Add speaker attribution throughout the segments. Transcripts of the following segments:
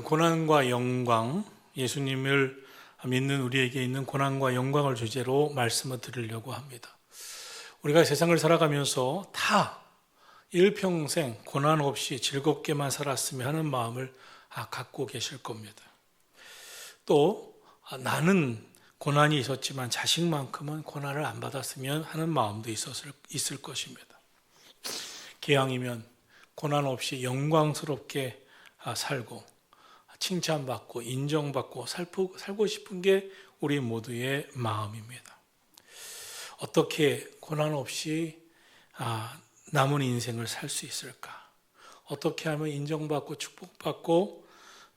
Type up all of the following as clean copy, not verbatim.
Speaker 1: 고난과 영광, 예수님을 믿는 우리에게 있는 고난과 영광을 주제로 말씀을 드리려고 합니다. 우리가 세상을 살아가면서 다 일평생 고난 없이 즐겁게만 살았으면 하는 마음을 갖고 계실 겁니다. 또 나는 고난이 있었지만 자식만큼은 고난을 안 받았으면 하는 마음도 있을 것입니다. 기왕이면 고난 없이 영광스럽게 살고 칭찬받고 인정받고 살고 싶은 게 우리 모두의 마음입니다. 어떻게 고난 없이 남은 인생을 살 수 있을까? 어떻게 하면 인정받고 축복받고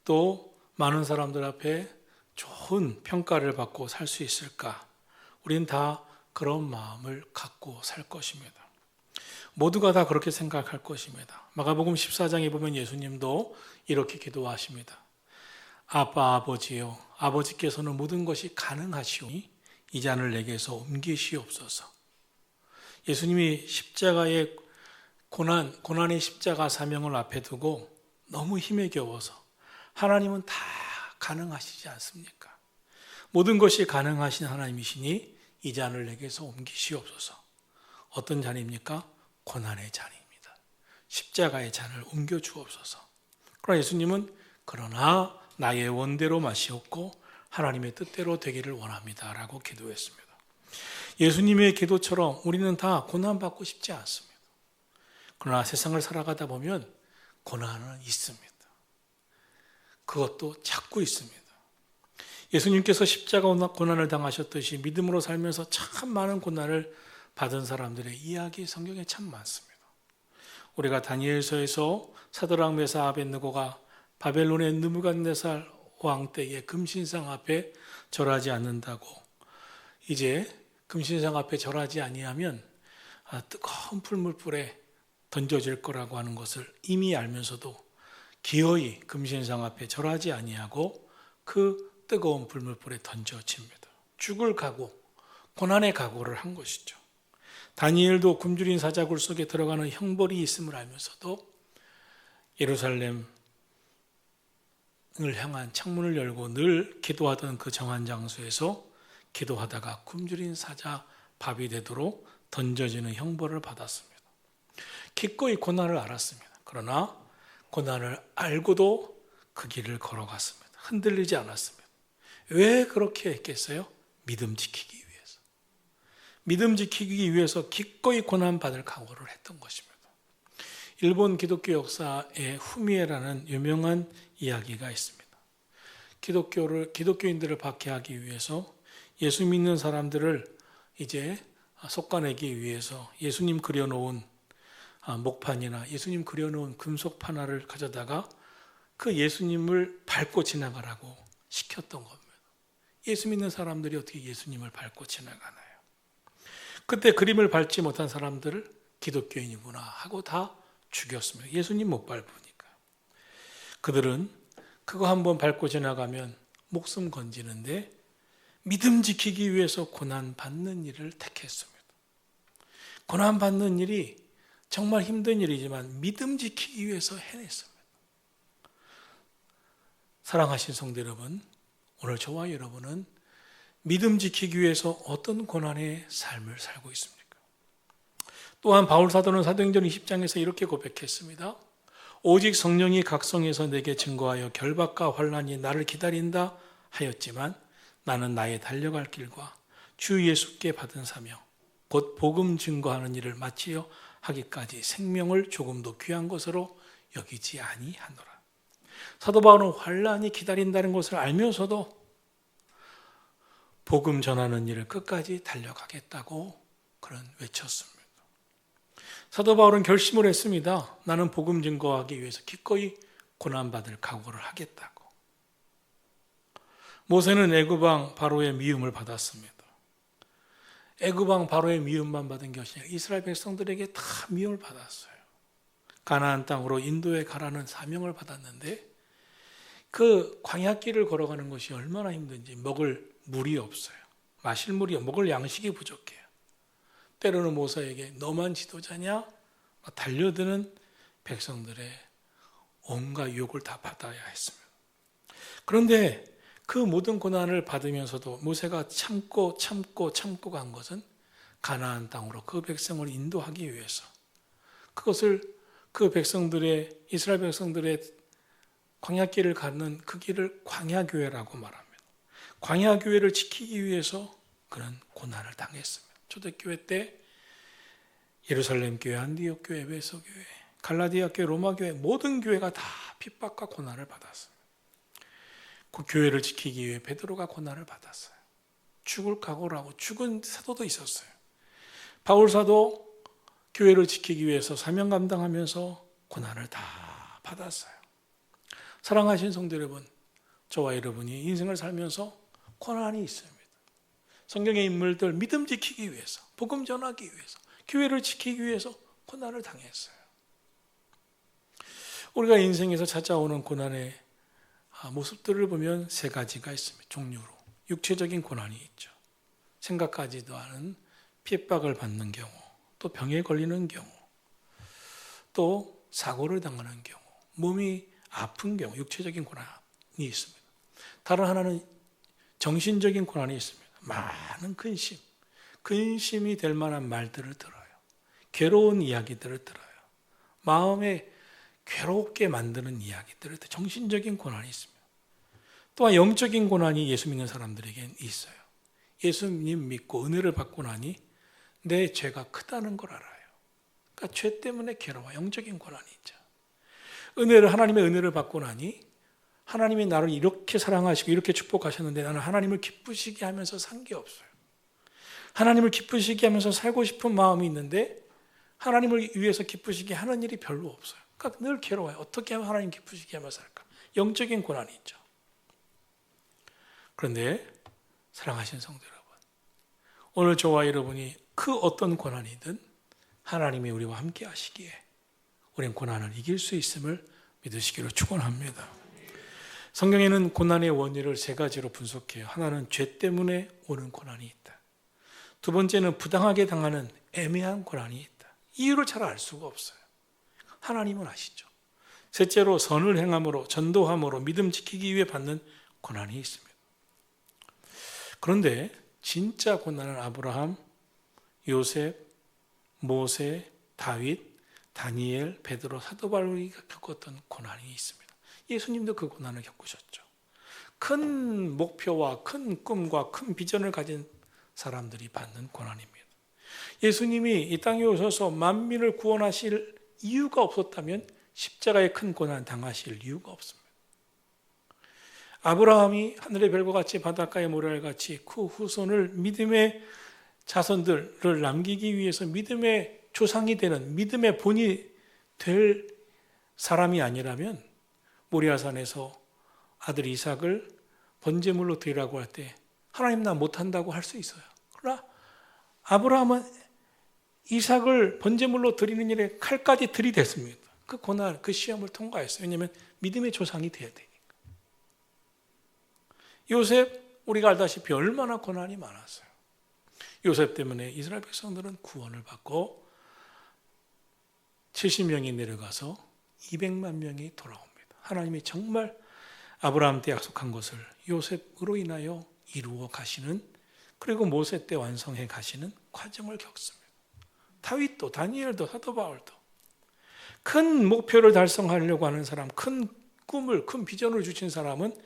Speaker 1: 또 많은 사람들 앞에 좋은 평가를 받고 살 수 있을까? 우린 다 그런 마음을 갖고 살 것입니다. 모두가 다 그렇게 생각할 것입니다. 마가복음 14장에 보면 예수님도 이렇게 기도하십니다. 아빠 아버지요, 아버지께서는 모든 것이 가능하시오니 이 잔을 내게서 옮기시옵소서. 예수님이 십자가의 고난의 십자가 사명을 앞에 두고 너무 힘에 겨워서 하나님은 다 가능하시지 않습니까? 모든 것이 가능하신 하나님이시니 이 잔을 내게서 옮기시옵소서. 어떤 잔입니까? 고난의 잔입니다. 십자가의 잔을 옮겨 주옵소서. 그러나 예수님은 그러나 나의 원대로 마시옵고 하나님의 뜻대로 되기를 원합니다 라고 기도했습니다. 예수님의 기도처럼 우리는 다 고난받고 싶지 않습니다. 그러나 세상을 살아가다 보면 고난은 있습니다. 그것도 자꾸 있습니다. 예수님께서 십자가 고난을 당하셨듯이 믿음으로 살면서 참 많은 고난을 받은 사람들의 이야기 성경에 참 많습니다. 우리가 다니엘서에서 사드락 메사 아벳느고가 바벨론의 느부갓네살 왕 때에 금신상 앞에 절하지 않는다고, 이제 금신상 앞에 절하지 아니하면 뜨거운 풀물불에 던져질 거라고 하는 것을 이미 알면서도 기어이 금신상 앞에 절하지 아니하고 그 뜨거운 풀물불에 던져집니다. 죽을 각오, 고난의 각오를 한 것이죠. 다니엘도 굶주린 사자굴 속에 들어가는 형벌이 있음을 알면서도 예루살렘을 향한 창문을 열고 늘 기도하던 그 정한 장소에서 기도하다가 굶주린 사자 밥이 되도록 던져지는 형벌을 받았습니다. 기꺼이 고난을 알았습니다. 그러나 고난을 알고도 그 길을 걸어갔습니다. 흔들리지 않았습니다. 왜 그렇게 했겠어요? 믿음 지키기 위해서. 믿음 지키기 위해서 기꺼이 고난받을 각오를 했던 것입니다. 일본 기독교 역사에 후미에라는 유명한 이야기가 있습니다. 기독교인들을 박해하기 위해서 예수 믿는 사람들을 이제 솎아내기 위해서 예수님 그려놓은 목판이나 예수님 그려놓은 금속 판화를 가져다가 그 예수님을 밟고 지나가라고 시켰던 겁니다. 예수 믿는 사람들이 어떻게 예수님을 밟고 지나가나요? 그때 그림을 밟지 못한 사람들을 기독교인이구나 하고 다 죽였습니다. 예수님 못 밟으니까. 그들은 그거 한번 밟고 지나가면 목숨 건지는데 믿음 지키기 위해서 고난받는 일을 택했습니다. 고난받는 일이 정말 힘든 일이지만 믿음 지키기 위해서 해냈습니다. 사랑하신 성도 여러분, 오늘 저와 여러분은 믿음 지키기 위해서 어떤 고난의 삶을 살고 있습니까? 또한 바울 사도는 사도행전 20장에서 이렇게 고백했습니다. 오직 성령이 각성해서 내게 증거하여 결박과 환난이 나를 기다린다 하였지만 나는 나의 달려갈 길과 주 예수께 받은 사명 곧 복음 증거하는 일을 마치려 하기까지 생명을 조금도 귀한 것으로 여기지 아니하노라. 사도 바울은 환난이 기다린다는 것을 알면서도 복음 전하는 일을 끝까지 달려가겠다고 그런 외쳤습니다. 사도 바울은 결심을 했습니다. 나는 복음 증거하기 위해서 기꺼이 고난받을 각오를 하겠다고. 모세는 애굽왕 바로의 미움을 받았습니다. 애굽왕 바로의 미움만 받은 것이 아니라 이스라엘 백성들에게 다 미움을 받았어요. 가나안 땅으로 인도에 가라는 사명을 받았는데 그 광야길을 걸어가는 것이 얼마나 힘든지 먹을 물이 없어요. 마실 물이 먹을 양식이 부족해요. 때로는 모세에게 너만 지도자냐? 달려드는 백성들의 온갖 유혹을 다 받아야 했습니다. 그런데 그 모든 고난을 받으면서도 모세가 참고 간 것은 가나안 땅으로 그 백성을 인도하기 위해서, 그것을 그 백성들의, 이스라엘 백성들의 광야길을 가는 그 길을 광야교회라고 말합니다. 광야교회를 지키기 위해서 그런 고난을 당했습니다. 초대교회 때 예루살렘 교회, 안디옥 교회, 에베소 교회, 갈라디아 교회, 로마 교회 모든 교회가 다 핍박과 고난을 받았어요. 그 교회를 지키기 위해 베드로가 고난을 받았어요. 죽을 각오를 하고 죽은 사도도 있었어요. 바울 사도 교회를 지키기 위해서 사명 감당하면서 고난을 다 받았어요. 사랑하신 성도 여러분, 저와 여러분이 인생을 살면서 고난이 있습니다. 성경의 인물들 믿음 지키기 위해서, 복음 전하기 위해서, 교회를 지키기 위해서 고난을 당했어요. 우리가 인생에서 찾아오는 고난의 모습들을 보면 세 가지가 있습니다. 종류로. 육체적인 고난이 있죠. 생각하지도 않은 핍박을 받는 경우, 또 병에 걸리는 경우, 또 사고를 당하는 경우, 몸이 아픈 경우, 육체적인 고난이 있습니다. 다른 하나는 정신적인 고난이 있습니다. 많은 근심이 될 만한 말들을 들어요. 괴로운 이야기들을 들어요. 마음에 괴롭게 만드는 이야기들을 들어요. 정신적인 고난이 있습니다. 또한 영적인 고난이 예수 믿는 사람들에게 있어요. 예수님 믿고 은혜를 받고 나니 내 죄가 크다는 걸 알아요. 그러니까 죄 때문에 괴로워. 영적인 고난이 있죠. 하나님의 은혜를 받고 나니 하나님이 나를 이렇게 사랑하시고 이렇게 축복하셨는데 나는 하나님을 기쁘시게 하면서 산 게 없어요. 하나님을 기쁘시게 하면서 살고 싶은 마음이 있는데 하나님을 위해서 기쁘시게 하는 일이 별로 없어요. 그러니까 늘 괴로워요. 어떻게 하면 하나님 기쁘시게 하면서 살까? 영적인 고난이 있죠. 그런데 사랑하신 성도 여러분, 오늘 저와 여러분이 그 어떤 고난이든 하나님이 우리와 함께 하시기에 우리는 고난을 이길 수 있음을 믿으시기를 축원합니다. 성경에는 고난의 원인을 세 가지로 분석해요. 하나는 죄 때문에 오는 고난이 있다. 두 번째는 부당하게 당하는 애매한 고난이 있다. 이유를 잘 알 수가 없어요. 하나님은 아시죠. 셋째로 선을 행함으로, 전도함으로 믿음 지키기 위해 받는 고난이 있습니다. 그런데 진짜 고난은 아브라함, 요셉, 모세, 다윗, 다니엘, 베드로, 사도 바울이 겪었던 고난이 있습니다. 예수님도 그 고난을 겪으셨죠. 큰 목표와 큰 꿈과 큰 비전을 가진 사람들이 받는 고난입니다. 예수님이 이 땅에 오셔서 만민을 구원하실 이유가 없었다면 십자가의 큰 고난 당하실 이유가 없습니다. 아브라함이 하늘의 별과 같이 바닷가의 모래알같이 그 후손을 믿음의 자손들을 남기기 위해서 믿음의 조상이 되는 믿음의 본이 될 사람이 아니라면 모리아산에서 아들 이삭을 번제물로 드리라고 할 때 하나님 나 못한다고 할 수 있어요. 그러나 아브라함은 이삭을 번제물로 드리는 일에 칼까지 들이댔습니다. 그 고난, 그 시험을 통과했어요. 왜냐하면 믿음의 조상이 되어야 되니까. 요셉, 우리가 알다시피 얼마나 고난이 많았어요. 요셉 때문에 이스라엘 백성들은 구원을 받고 70명이 내려가서 200만 명이 돌아옵니다. 하나님이 정말 아브라함 때 약속한 것을 요셉으로 인하여 이루어 가시는, 그리고 모세 때 완성해 가시는 과정을 겪습니다. 다윗도, 다니엘도, 사도 바울도 큰 목표를 달성하려고 하는 사람, 큰 꿈을, 큰 비전을 주신 사람은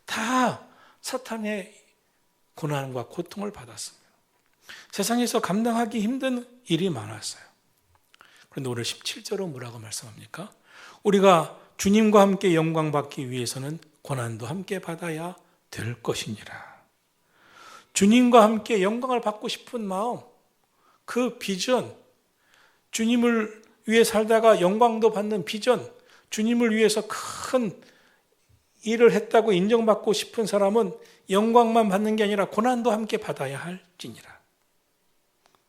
Speaker 1: 다 사탄의 고난과 고통을 받았습니다. 세상에서 감당하기 힘든 일이 많았어요. 그런데 오늘 17절은 뭐라고 말씀합니까? 우리가 주님과 함께 영광 받기 위해서는 고난도 함께 받아야 될 것이니라. 주님과 함께 영광을 받고 싶은 마음, 그 비전, 주님을 위해 살다가 영광도 받는 비전, 주님을 위해서 큰 일을 했다고 인정받고 싶은 사람은 영광만 받는 게 아니라 고난도 함께 받아야 할지니라.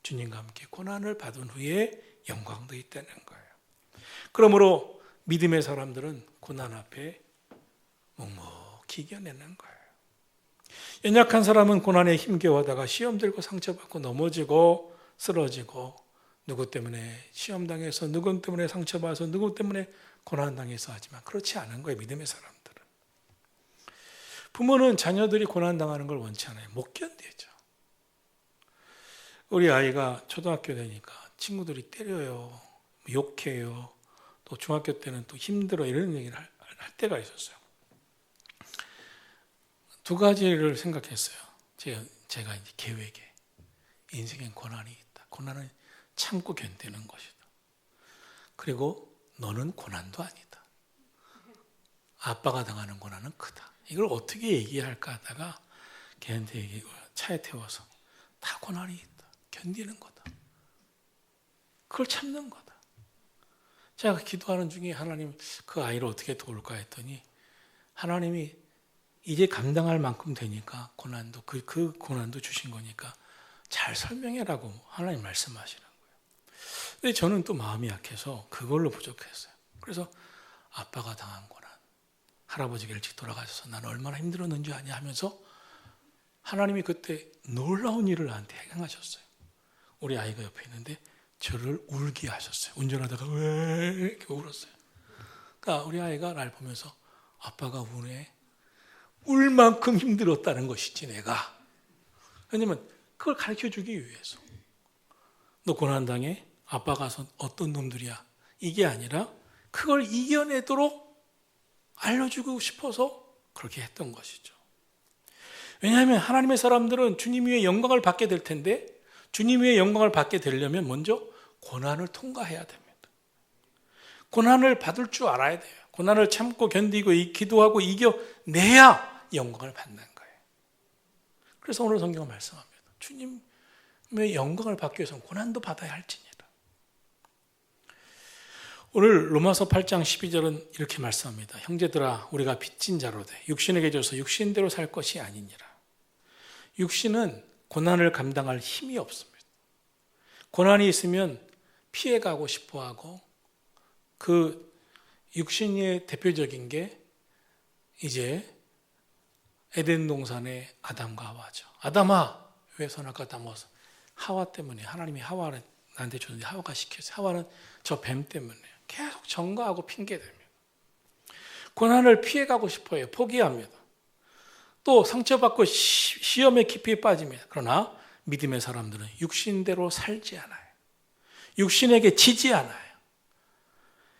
Speaker 1: 주님과 함께 고난을 받은 후에 영광도 있다는 거예요. 그러므로 믿음의 사람들은 고난 앞에 묵묵히 이겨내는 거예요. 연약한 사람은 고난에 힘겨워하다가 시험 들고 상처받고 넘어지고 쓰러지고, 누구 때문에 시험당해서, 누구 때문에 상처받아서, 누구 때문에 고난당해서 하지만 그렇지 않은 거예요. 믿음의 사람들은. 부모는 자녀들이 고난당하는 걸 원치 않아요. 못 견디죠. 우리 아이가 초등학교 되니까 친구들이 때려요, 욕해요, 또 중학교 때는 또 힘들어 이런 얘기를 할 때가 있었어요. 두 가지를 생각했어요. 제가 이제 계획에 인생엔 고난이 있다. 고난은 참고 견디는 것이다. 그리고 너는 고난도 아니다. 아빠가 당하는 고난은 크다. 이걸 어떻게 얘기할까 하다가 걔한테 얘기하고 차에 태워서 다 고난이 있다. 견디는 거다. 그걸 참는 거다. 제가 기도하는 중에 하나님 그 아이를 어떻게 도울까 했더니 하나님이 이제 감당할 만큼 되니까 고난도 그 고난도 주신 거니까 잘 설명해라고 하나님 말씀하시는 거예요. 근데 저는 또 마음이 약해서 그걸로 부족했어요. 그래서 아빠가 당한 고난, 할아버지가 일찍 돌아가셔서 난 얼마나 힘들었는지 아냐 하면서 하나님이 그때 놀라운 일을 나한테 행하셨어요. 우리 아이가 옆에 있는데 저를 울게 하셨어요. 운전하다가 왜 이렇게 울었어요. 그러니까 우리 아이가 날 보면서 아빠가 우네. 울 만큼 힘들었다는 것이지 내가. 왜냐면 그걸 가르쳐주기 위해서. 너 고난당해? 아빠가 어떤 놈들이야? 이게 아니라 그걸 이겨내도록 알려주고 싶어서 그렇게 했던 것이죠. 왜냐하면 하나님의 사람들은 주님 위에 영광을 받게 될 텐데 주님 위에 영광을 받게 되려면 먼저 고난을 통과해야 됩니다. 고난을 받을 줄 알아야 돼요. 고난을 참고 견디고 기도하고 이겨내야 영광을 받는 거예요. 그래서 오늘 성경은 말씀합니다. 주님의 영광을 받기 위해서는 고난도 받아야 할지니라. 오늘 로마서 8장 12절은 이렇게 말씀합니다. 형제들아 우리가 빚진 자로되 육신에게 줘서 육신대로 살 것이 아니니라. 육신은 고난을 감당할 힘이 없습니다. 고난이 있으면 피해가고 싶어하고 그 육신의 대표적인 게 이제 에덴 동산의 아담과 하와죠. 아담아 왜 선악과 다 먹었어? 하와 때문에. 하나님이 하와를 나한테 줬는데 하와가 시켰어요. 하와는 저 뱀 때문에 계속 전가하고 핑계댑니다. 고난을 피해가고 싶어요. 포기합니다. 또 상처받고 시험에 깊이 빠집니다. 그러나 믿음의 사람들은 육신대로 살지 않아요. 육신에게 지지 않아요.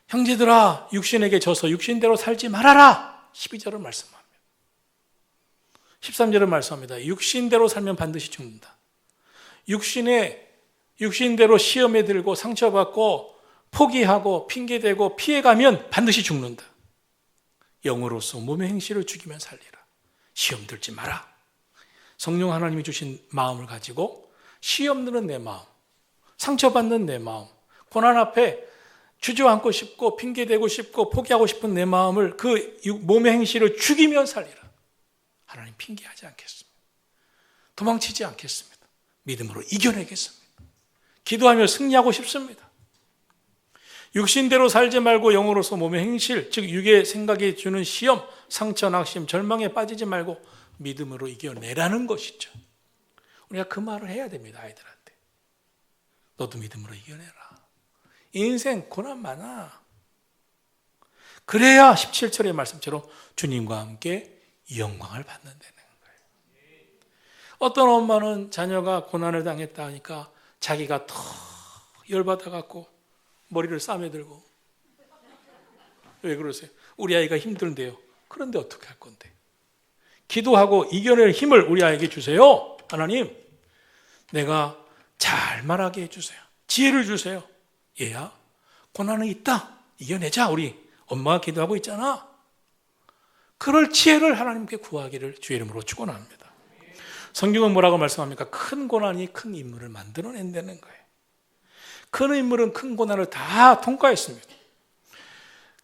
Speaker 1: 형제들아 육신에게 져서 육신대로 살지 말아라. 12절은 말씀합니다. 13절은 말씀합니다. 육신대로 살면 반드시 죽는다. 육신대로 시험에 들고 상처받고 포기하고 핑계대고 피해가면 반드시 죽는다. 영으로서 몸의 행실을 죽이면 살리라. 시험 들지 마라. 성령 하나님이 주신 마음을 가지고 시험 드는 내 마음, 상처받는 내 마음, 고난 앞에 주저앉고 싶고 핑계대고 싶고 포기하고 싶은 내 마음을 그 몸의 행실을 죽이면 살리라. 하나님 핑계하지 않겠습니다. 도망치지 않겠습니다. 믿음으로 이겨내겠습니다. 기도하며 승리하고 싶습니다. 육신대로 살지 말고 영으로서 몸의 행실, 즉 육의 생각이 주는 시험, 상처, 낙심, 절망에 빠지지 말고 믿음으로 이겨내라는 것이죠. 우리가 그 말을 해야 됩니다. 아이들한테. 너도 믿음으로 이겨내라. 인생 고난 많아. 그래야 17절의 말씀처럼 주님과 함께 영광을 받는다는 거예요. 어떤 엄마는 자녀가 고난을 당했다 하니까 자기가 더 열받아갖고 머리를 싸매들고. 왜 그러세요? 우리 아이가 힘든데요. 그런데 어떻게 할 건데? 기도하고 이겨낼 힘을 우리 아이에게 주세요. 하나님, 내가 잘 말하게 해주세요. 지혜를 주세요. 얘야, 고난은 있다. 이겨내자. 우리 엄마가 기도하고 있잖아. 그럴 지혜를 하나님께 구하기를 주의 이름으로 축원합니다. 성경은 뭐라고 말씀합니까? 큰 고난이 큰 인물을 만들어낸다는 거예요. 큰 인물은 큰 고난을 다 통과했습니다.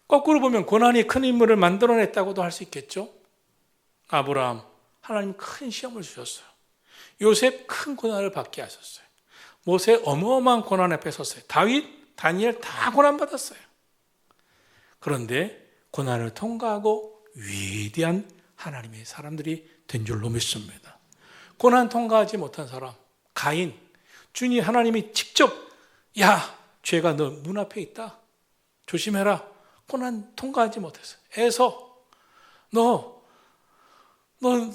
Speaker 1: 거꾸로 보면 고난이 큰 인물을 만들어냈다고도 할 수 있겠죠. 아브라함, 하나님 큰 시험을 주셨어요. 요셉 큰 고난을 받게 하셨어요. 모세 어마어마한 고난 앞에 섰어요. 다윗, 다니엘 다 고난받았어요. 그런데 고난을 통과하고 위대한 하나님의 사람들이 된 줄로 믿습니다. 고난 통과하지 못한 사람, 가인, 주님 하나님이 직접 야, 죄가 너 문 앞에 있다. 조심해라. 고난 통과하지 못했어요. 에서 너 넌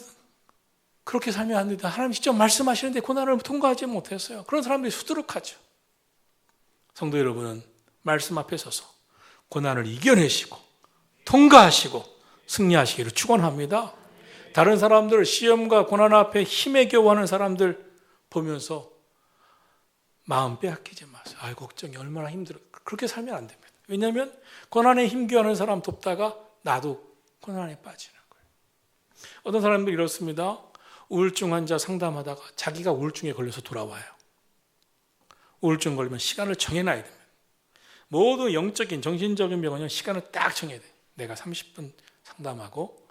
Speaker 1: 그렇게 살면 안 된다. 하나님 직접 말씀하시는데 고난을 통과하지 못했어요. 그런 사람들이 수두룩하죠. 성도 여러분은 말씀 앞에 서서 고난을 이겨내시고 통과하시고 승리하시기를 축원합니다. 다른 사람들 시험과 고난 앞에 힘에 겨워하는 사람들 보면서 마음 빼앗기지 마세요. 아이 걱정이 얼마나 힘들어. 그렇게 살면 안 됩니다. 왜냐하면 고난에 힘겨워하는 사람 돕다가 나도 고난에 빠지는 거예요. 어떤 사람들이 이렇습니다. 우울증 환자 상담하다가 자기가 우울증에 걸려서 돌아와요. 우울증 걸리면 시간을 정해놔야 됩니다. 모든 영적인 정신적인 병원은 시간을 딱 정해야 돼요. 내가 30분 상담하고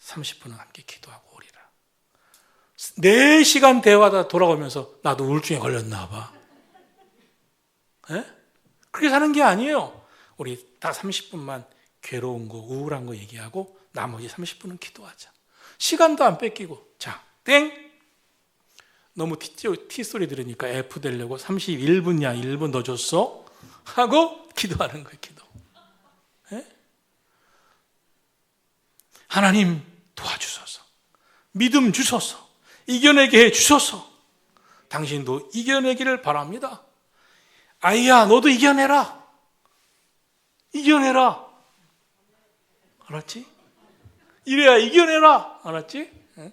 Speaker 1: 30분은 함께 기도하고 오리라. 4시간 대화하다 돌아오면서 나도 우울증에 걸렸나 봐. 에? 그렇게 사는 게 아니에요. 우리 다 30분만 괴로운 거, 우울한 거 얘기하고 나머지 30분은 기도하자. 시간도 안 뺏기고. 자, 땡! 너무 T소리 들으니까 F 되려고 31분이야 1분 더 줬어? 하고 기도하는 거예요. 기도. 에? 하나님 도와주소서. 믿음 주소서. 이겨내게 해주소서. 당신도 이겨내기를 바랍니다. 아이야 너도 이겨내라. 이겨내라. 알았지? 이래야 이겨내라. 알았지? 응?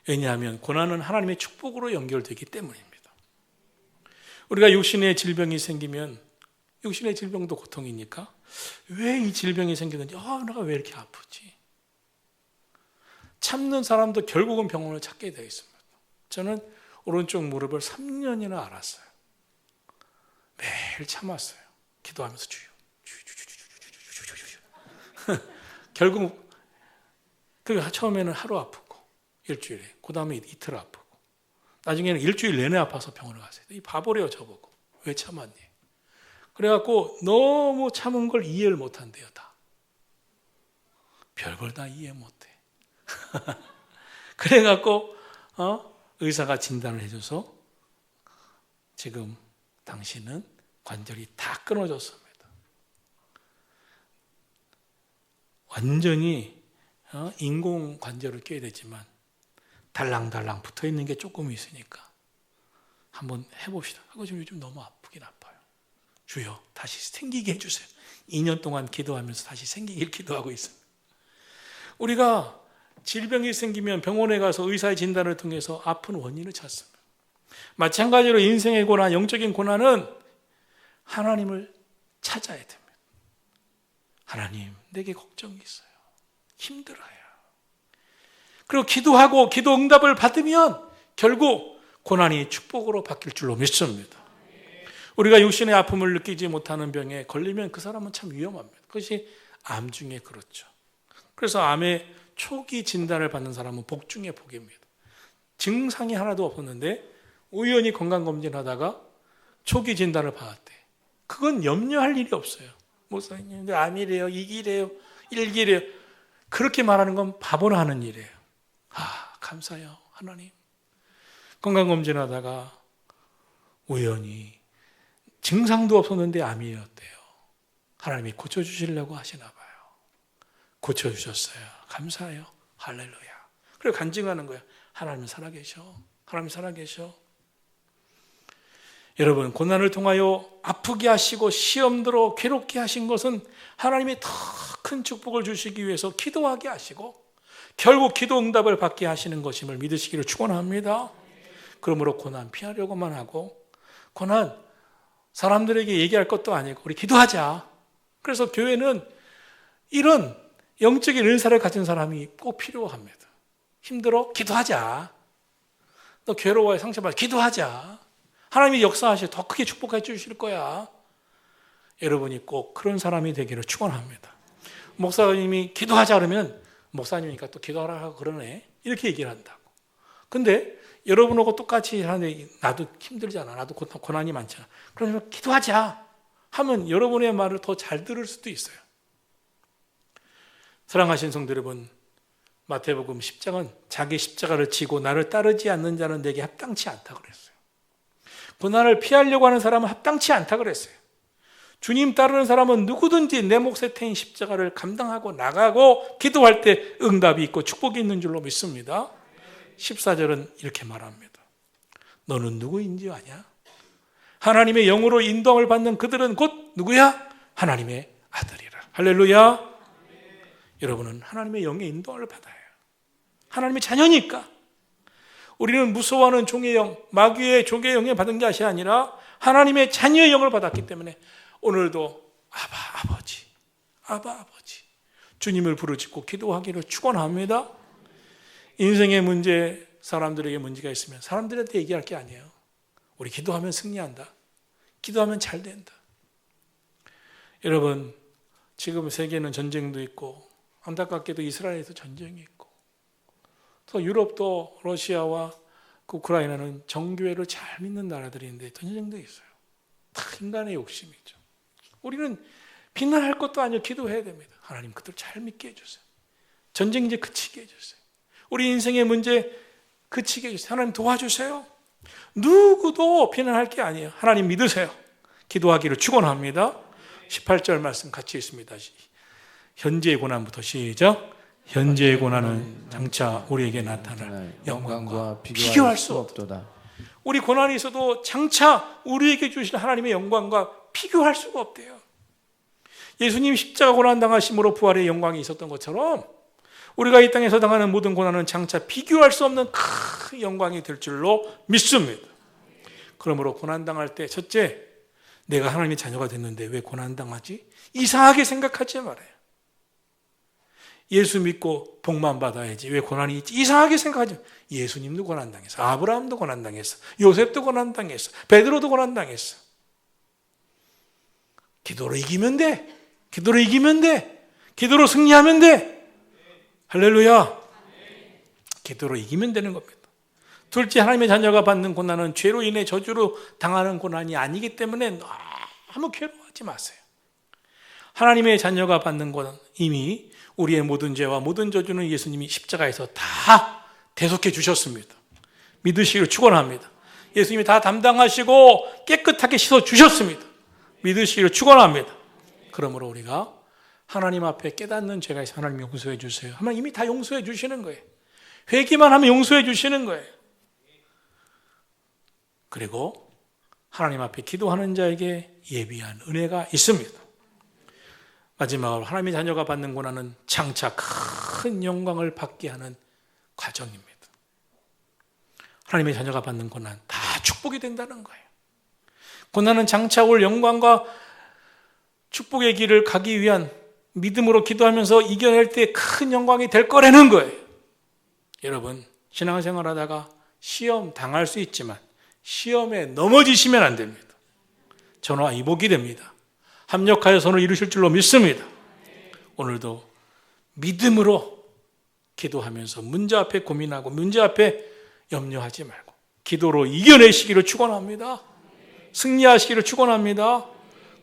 Speaker 1: 왜냐하면 고난은 하나님의 축복으로 연결되기 때문입니다. 우리가 육신의 질병이 생기면 육신의 질병도 고통이니까 왜 이 질병이 생기는지 내가 왜 이렇게 아프지? 참는 사람도 결국은 병원을 찾게 되어 있습니다. 저는 오른쪽 무릎을 3년이나 앓았어요. 매일 참았어요. 기도하면서 주여. 결국 처음에는 하루 아프고 일주일에, 그 다음에 이틀 아프고, 나중에는 일주일 내내 아파서 병원을 갔어요. 이 바보래요 저보고. 왜 참았니? 그래갖고 너무 참은 걸 이해를 못한대요 다. 별걸 다 이해 못해. 그래갖고 의사가 진단을 해줘서 지금 당신은 관절이 다 끊어졌습니다. 완전히 인공 관절을 껴야 되지만 달랑달랑 붙어있는 게 조금 있으니까 한번 해봅시다 하고 지금 요즘 너무 아프긴 아파요. 주여 다시 생기게 해주세요. 2년 동안 기도하면서 다시 생기길 기도하고 있습니다. 우리가 질병이 생기면 병원에 가서 의사의 진단을 통해서 아픈 원인을 찾습니다. 마찬가지로 인생의 고난, 영적인 고난은 하나님을 찾아야 됩니다. 하나님, 내게 걱정이 있어요. 힘들어요. 그리고 기도하고 기도 응답을 받으면 결국 고난이 축복으로 바뀔 줄로 믿습니다. 우리가 육신의 아픔을 느끼지 못하는 병에 걸리면 그 사람은 참 위험합니다. 그것이 암 중에 그렇죠. 그래서 암의 초기 진단을 받는 사람은 복 중에 복입니다. 증상이 하나도 없었는데 우연히 건강검진하다가 초기 진단을 받았대. 그건 염려할 일이 없어요. 목사님, 암이래요, 이기래요, 일기래요. 그렇게 말하는 건 바보나 하는 일이에요. 감사해요, 하나님. 건강검진하다가 우연히 증상도 없었는데 암이었대요. 하나님이 고쳐주시려고 하시나 봐요. 고쳐주셨어요. 감사해요. 할렐루야. 그리고 간증하는 거예요. 하나님 살아계셔. 하나님 살아계셔. 여러분, 고난을 통하여 아프게 하시고 시험들어 괴롭게 하신 것은 하나님이 더 큰 축복을 주시기 위해서 기도하게 하시고 결국 기도 응답을 받게 하시는 것임을 믿으시기를 축원합니다. 그러므로 고난 피하려고만 하고, 고난 사람들에게 얘기할 것도 아니고 우리 기도하자. 그래서 교회는 이런 영적인 은사를 가진 사람이 꼭 필요합니다. 힘들어? 기도하자. 너 괴로워해, 상처받아? 기도하자. 하나님이 역사하시고 더 크게 축복해 주실 거야. 여러분이 꼭 그런 사람이 되기를 축원합니다. 목사님이 기도하자 그러면 목사님이니까 또 기도하라 하고 그러네, 이렇게 얘기를 한다고. 근데 여러분하고 똑같이 하는데 나도 힘들잖아, 나도 고난이 많잖아. 그러면 기도하자 하면 여러분의 말을 더 잘 들을 수도 있어요. 사랑하신 성도 여러분, 마태복음 10장은 자기 십자가를 지고 나를 따르지 않는 자는 내게 합당치 않다 그랬어요. 고난을 피하려고 하는 사람은 합당치 않다 그랬어요. 주님 따르는 사람은 누구든지 내 몫에 태인 십자가를 감당하고 나가고 기도할 때 응답이 있고 축복이 있는 줄로 믿습니다. 14절은 이렇게 말합니다. 너는 누구인지 아냐? 하나님의 영으로 인도함을 받는 그들은 곧 누구야? 하나님의 아들이라. 할렐루야. 여러분은 하나님의 영의 인도함을 받아요. 하나님의 자녀니까. 우리는 무서워하는 종의 영, 마귀의 종의 영에 받은 것이 아니라 하나님의 자녀의 영을 받았기 때문에 오늘도 아버지 주님을 부르짖고 기도하기를 축원합니다. 인생의 문제, 사람들에게 문제가 있으면 사람들한테 얘기할 게 아니에요. 우리 기도하면 승리한다. 기도하면 잘 된다. 여러분, 지금 세계는 전쟁도 있고 안타깝게도 이스라엘에서 전쟁이 있고 또 유럽도 러시아와 우크라이나는 정교회를 잘 믿는 나라들인데 전쟁도 있어요. 다 인간의 욕심이죠. 우리는 비난할 것도 아니고 기도해야 됩니다. 하나님 그들 잘 믿게 해주세요. 전쟁 이제 그치게 해주세요. 우리 인생의 문제 그치게 해주세요. 하나님 도와주세요. 누구도 비난할 게 아니에요. 하나님 믿으세요. 기도하기를 축원합니다. 18절 말씀 같이 있습니다. 현재의 고난부터 시작. 현재의 고난은 장차 우리에게 나타날 영광과 비교할 수 없도다. 우리 고난이 있어도 장차 우리에게 주신 하나님의 영광과 비교할 수가 없대요. 예수님 십자가 고난 당하심으로 부활의 영광이 있었던 것처럼 우리가 이 땅에서 당하는 모든 고난은 장차 비교할 수 없는 큰 영광이 될 줄로 믿습니다. 그러므로 고난 당할 때 첫째, 내가 하나님의 자녀가 됐는데 왜 고난 당하지? 이상하게 생각하지 말아요. 예수 믿고 복만 받아야지 왜 고난이 있지? 이상하게 생각하지 말아요. 예수님도 고난 당했어. 아브라함도 고난 당했어. 요셉도 고난 당했어. 베드로도 고난 당했어. 기도로 이기면 돼. 기도로 이기면 돼. 기도로 승리하면 돼. 할렐루야. 기도로 이기면 되는 겁니다. 둘째, 하나님의 자녀가 받는 고난은 죄로 인해 저주로 당하는 고난이 아니기 때문에 너무 괴로워하지 마세요. 하나님의 자녀가 받는 고난, 이미 우리의 모든 죄와 모든 저주는 예수님이 십자가에서 다 대속해 주셨습니다. 믿으시기를 축원합니다. 예수님이 다 담당하시고 깨끗하게 씻어 주셨습니다. 믿으시기를 축원합니다. 그러므로 우리가 하나님 앞에 깨닫는 죄가 있어서 하나님 용서해 주세요. 하나님 이미 다 용서해 주시는 거예요. 회개만 하면 용서해 주시는 거예요. 그리고 하나님 앞에 기도하는 자에게 예비한 은혜가 있습니다. 마지막으로 하나님의 자녀가 받는 고난은 장차 큰 영광을 받게 하는 과정입니다. 하나님의 자녀가 받는 고난 다 축복이 된다는 거예요. 고난은 장차 올 영광과 축복의 길을 가기 위한 믿음으로 기도하면서 이겨낼 때 큰 영광이 될 거라는 거예요. 여러분, 신앙생활 하다가 시험 당할 수 있지만 시험에 넘어지시면 안 됩니다. 전화 이복이 됩니다. 합력하여 선을 이루실 줄로 믿습니다. 오늘도 믿음으로 기도하면서 문제 앞에 고민하고 문제 앞에 염려하지 말고 기도로 이겨내시기를 축원합니다. 승리하시기를 축원합니다.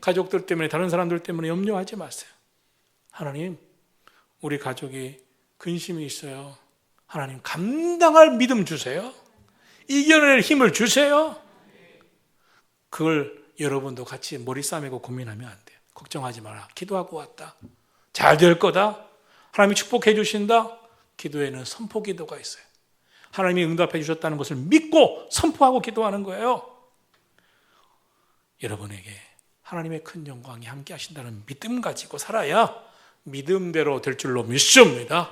Speaker 1: 가족들 때문에 다른 사람들 때문에 염려하지 마세요. 하나님, 우리 가족이 근심이 있어요. 하나님 감당할 믿음 주세요. 이겨낼 힘을 주세요. 그걸 여러분도 같이 머리 싸매고 고민하면 안 돼요. 걱정하지 마라. 기도하고 왔다. 잘 될 거다. 하나님이 축복해 주신다. 기도에는 선포 기도가 있어요. 하나님이 응답해 주셨다는 것을 믿고 선포하고 기도하는 거예요. 여러분에게 하나님의 큰 영광이 함께 하신다는 믿음 가지고 살아야 믿음대로 될 줄로 믿습니다.